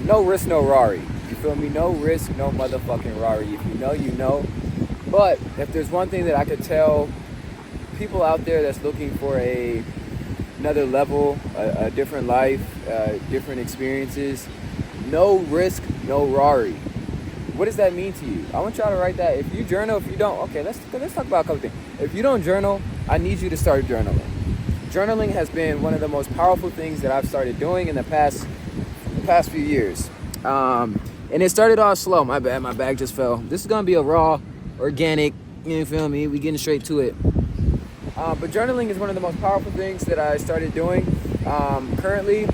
No risk, no Rari. You feel me? No risk, no motherfucking Rari. If you know, you know. But if there's one thing that I could tell people out there that's looking for another level, a different life, different experiences, no risk, no Rari. What does that mean to you? I want y'all to write that. If you journal, if you don't, okay, let's talk about a couple things. If you don't journal, I need you to start journaling. Journaling has been one of the most powerful things that I've started doing in the past few years. And it started off slow. My bad, my bag just fell. This is gonna be a raw, organic, you feel me? We getting straight to it. But journaling is one of the most powerful things that I started doing. Currently,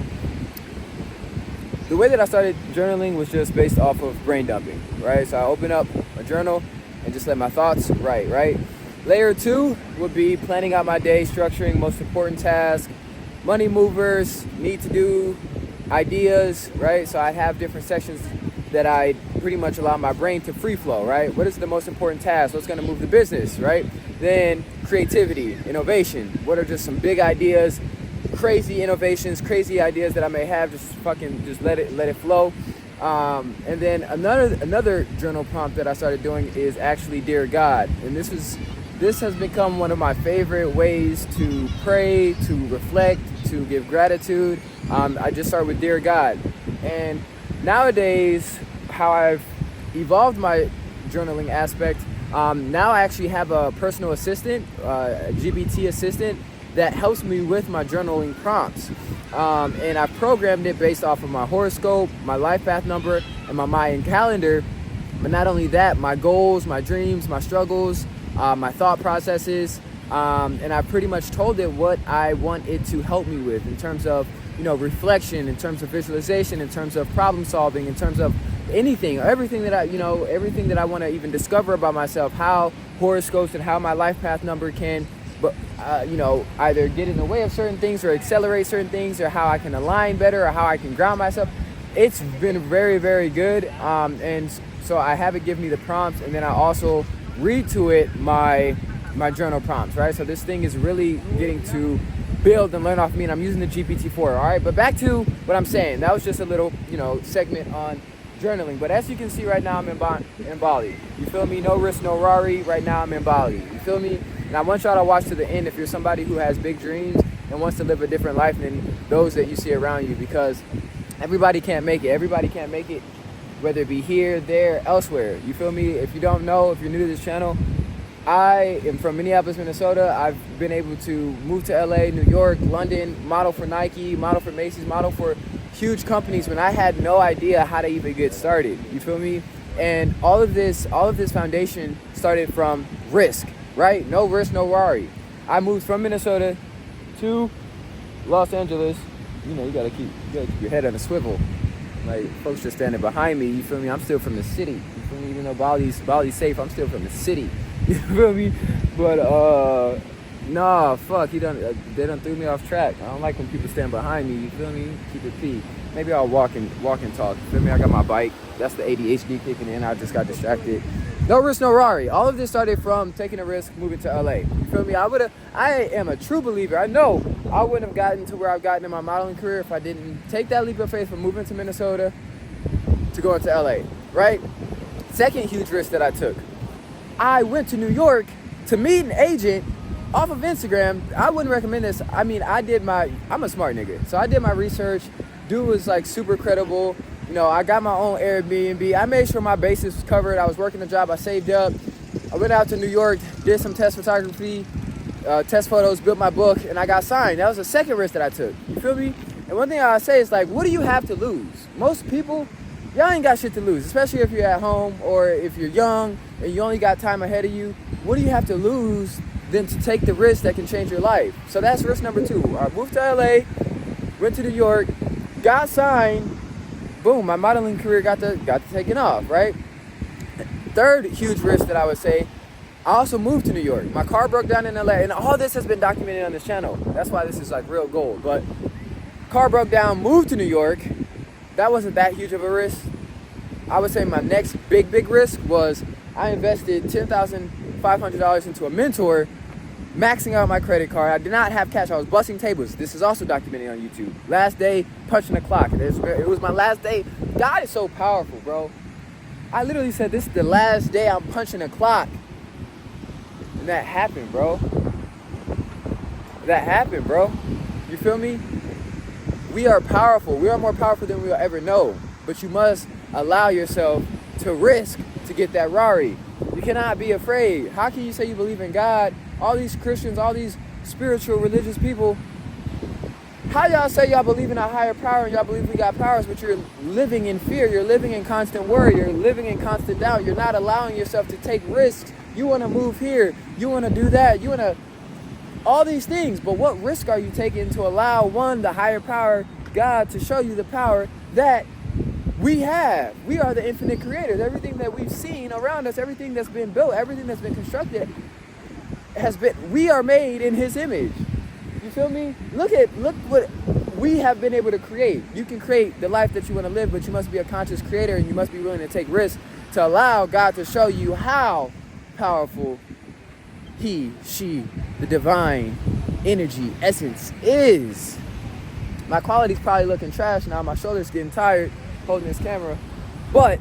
the way that I started journaling was just based off of brain dumping, right? So I open up a journal and just let my thoughts write, right? Layer 2 would be planning out my day, structuring most important tasks, money movers, need to do, ideas, right? So I have different sections that I pretty much allow my brain to free flow, right? What is the most important task? What's gonna move the business, right? Then creativity, innovation. What are just some big ideas, crazy innovations, crazy ideas that I may have? Just let it flow. And then another journal prompt that I started doing is actually Dear God. And this has become one of my favorite ways to pray, to reflect, to give gratitude. I just start with Dear God. And nowadays, how I've evolved my journaling aspect, now I actually have a personal assistant, a GBT assistant, that helps me with my journaling prompts. And I've programmed it based off of my horoscope, my life path number, and my Mayan calendar. But not only that, my goals, my dreams, my struggles, my thought processes, and I pretty much told it what I want it to help me with in terms of, reflection, in terms of visualization, in terms of problem solving, in terms of anything, everything that I want to even discover about myself, how horoscopes and how my life path number can, either get in the way of certain things or accelerate certain things, or how I can align better, or how I can ground myself. It's been very, very good. And so I have it give me the prompts, and then I also read to it my journal prompts, right? So this thing is really getting to build and learn off me, and I'm using the GPT-4, all right? But back to what I'm saying. That was just a little, segment on journaling. But as you can see right now, I'm in Bali. You feel me? No risk, no Rari. Right now, I'm in Bali. You feel me? And I want y'all to watch to the end if you're somebody who has big dreams and wants to live a different life than those that you see around you, because everybody can't make it. Everybody can't make it, whether it be here, there, elsewhere. You feel me? If you don't know, if you're new to this channel, I am from Minneapolis, Minnesota. I've been able to move to LA, New York, London, model for Nike, model for Macy's, model for huge companies when I had no idea how to even get started. You feel me? And all of this foundation started from risk, right? No risk, no Rari. I moved from Minnesota to Los Angeles. You gotta keep your head on a swivel. Like, folks just standing behind me. You feel me? I'm still from the city. You feel me? Even though Bali's safe, I'm still from the city. You feel me? But nah, fuck. They done threw me off track. I don't like when people stand behind me. You feel me? Keep it P. Maybe I'll walk and talk. You feel me? I got my bike. That's the ADHD kicking in. I just got distracted. No risk, no Rari. All of this started from taking a risk, moving to LA. You feel me? I am a true believer. I know I wouldn't have gotten to where I've gotten in my modeling career if I didn't take that leap of faith from moving to Minnesota to going to LA, right? Second huge risk that I took. I went to New York to meet an agent off of Instagram. I wouldn't recommend this. I mean, I'm a smart nigga. So I did my research. Dude was like super credible. I got my own Airbnb. I made sure my bases was covered. I was working a job. I saved up. I went out to New York, did some test photography, test photos, built my book, and I got signed. That was the second risk that I took. You feel me? And one thing I say is, like, what do you have to lose? Most people, y'all ain't got shit to lose, especially if you're at home or if you're young and you only got time ahead of you. What do you have to lose than to take the risk that can change your life? So that's risk number 2. I moved to LA, went to New York, got signed. Boom, my modeling career got to taking off, right? Third huge risk that I would say, I also moved to New York. My car broke down in LA, and all this has been documented on this channel. That's why this is like real gold. But car broke down, moved to New York. That wasn't that huge of a risk. I would say my next big risk was I invested $10,500 into a mentor maxing out my credit card. I did not have cash. I was busting tables. This is also documented on YouTube. Last day, punching the clock. It was my last day. God is so powerful, bro. I literally said, this is the last day I'm punching the clock. And that happened, bro. That happened, bro. You feel me? We are powerful. We are more powerful than we will ever know. But you must allow yourself to risk to get that Rari. You cannot be afraid. How can you say you believe in God? All these Christians, all these spiritual, religious people, how y'all say y'all believe in a higher power and y'all believe we got powers, but you're living in fear, you're living in constant worry, you're living in constant doubt, you're not allowing yourself to take risks. You want to move here, you want to do that, you want to, all these things, but what risk are you taking to allow, one, the higher power, God, to show you the power that we have? We are the infinite creators. Everything that we've seen around us, everything that's been built, everything that's been constructed, we are made in His image. You feel me? Look what we have been able to create. You can create the life that you want to live, but you must be a conscious creator and you must be willing to take risks to allow God to show you how powerful He, she, the divine energy, essence is. My quality's probably looking trash now. My shoulder's getting tired holding this camera. But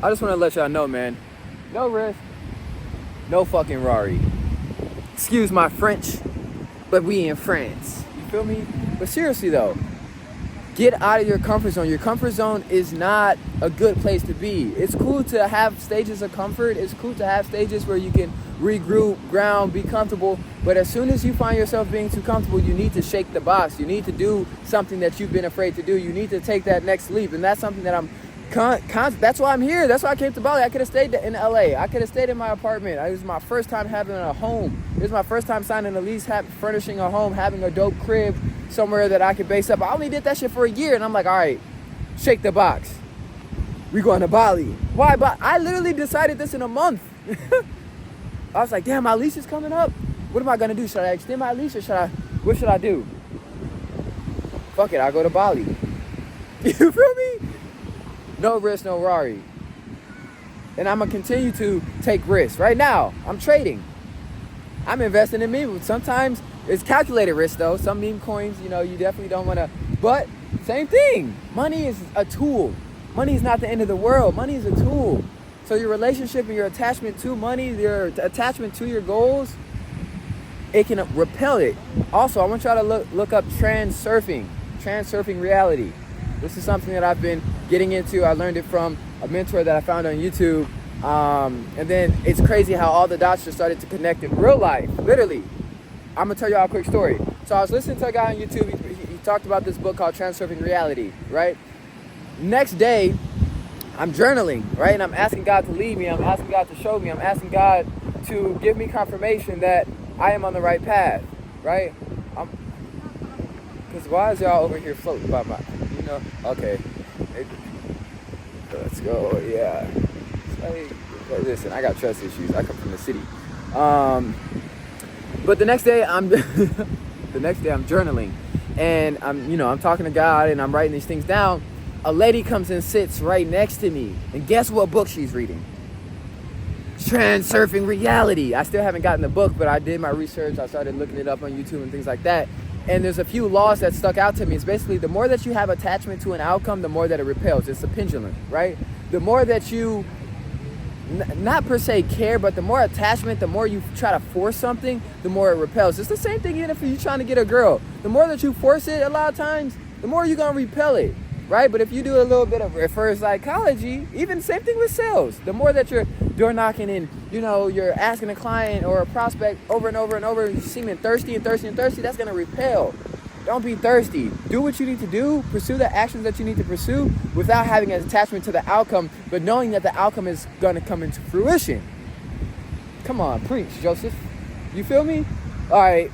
I just want to let y'all know, man, no risk, no fucking Rari. Excuse my French, but we in France. You feel me? But seriously though, get out of your comfort zone. Your comfort zone is not a good place to be. It's cool to have stages of comfort. It's cool to have stages where you can regroup, ground, be comfortable. But as soon as you find yourself being too comfortable, you need to shake the box. You need to do something that you've been afraid to do. You need to take that next leap. And that's something that I'm that's why I'm here. That's why I came to Bali. I could have stayed in LA. I could have stayed in my apartment. It was my first time having a home. It was my first time signing a lease, furnishing a home, having a dope crib somewhere that I could base up. I only did that shit for a year, and I'm like, all right, shake the box. We going to Bali. Why? But I literally decided this in a month. I was like, damn, my lease is coming up. What am I gonna do? Should I extend my lease or what should I do? Fuck it, I'll go to Bali. You feel me? No risk, no Rari. And I'm gonna continue to take risks. Right now, I'm trading. I'm investing in me. Sometimes it's calculated risk though. Some meme coins, you definitely don't wanna, but same thing. Money is a tool. Money is not the end of the world. Money is a tool. So your relationship and your attachment to money, your attachment to your goals, it can repel it. Also, I want y'all to look up transurfing reality. This is something that I've been getting into. I learned it from a mentor that I found on YouTube. And then it's crazy how all the dots just started to connect in real life, literally. I'm gonna tell y'all a quick story. So I was listening to a guy on YouTube. He talked about this book called Transurfing Reality, right? Next day, I'm journaling, right? And I'm asking God to lead me. I'm asking God to show me. I'm asking God to give me confirmation that I am on the right path, right? Because why is y'all over here floating by my, okay. Let's go, yeah. Listen, I got trust issues. I come from the city. But the next day I'm journaling, and I'm talking to God and I'm writing these things down. A lady comes and sits right next to me, and guess what book she's reading? Transurfing Reality. I still haven't gotten the book, but I did my research. I started looking it up on YouTube and things like that. And there's a few laws that stuck out to me. It's basically the more that you have attachment to an outcome, the more that it repels. It's a pendulum, right? The more that you, not per se care, but the more attachment, the more you try to force something, the more it repels. It's the same thing even if you're trying to get a girl. The more that you force it a lot of times, the more you're going to repel it, right? But if you do a little bit of reverse psychology, even same thing with sales. The more that you're door knocking and, you're asking a client or a prospect over and over and over, seeming thirsty, that's going to repel. Don't be thirsty. Do what you need to do. Pursue the actions that you need to pursue without having an attachment to the outcome, but knowing that the outcome is going to come into fruition. Come on, preach, Joseph. You feel me? All right.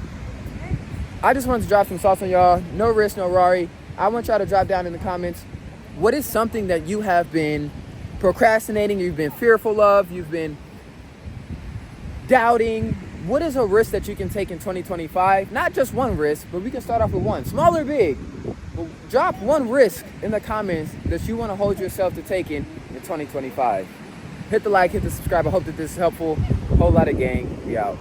I just wanted to drop some thoughts on y'all. No risk, no Rari. I want y'all to drop down in the comments, what is something that you have been procrastinating, you've been fearful of, you've been doubting? What is a risk that you can take in 2025? Not just one risk, but we can start off with one. Small or big. But drop one risk in the comments that you want to hold yourself to taking in 2025. Hit the like, hit the subscribe. I hope that this is helpful. A whole lot of gang. We out.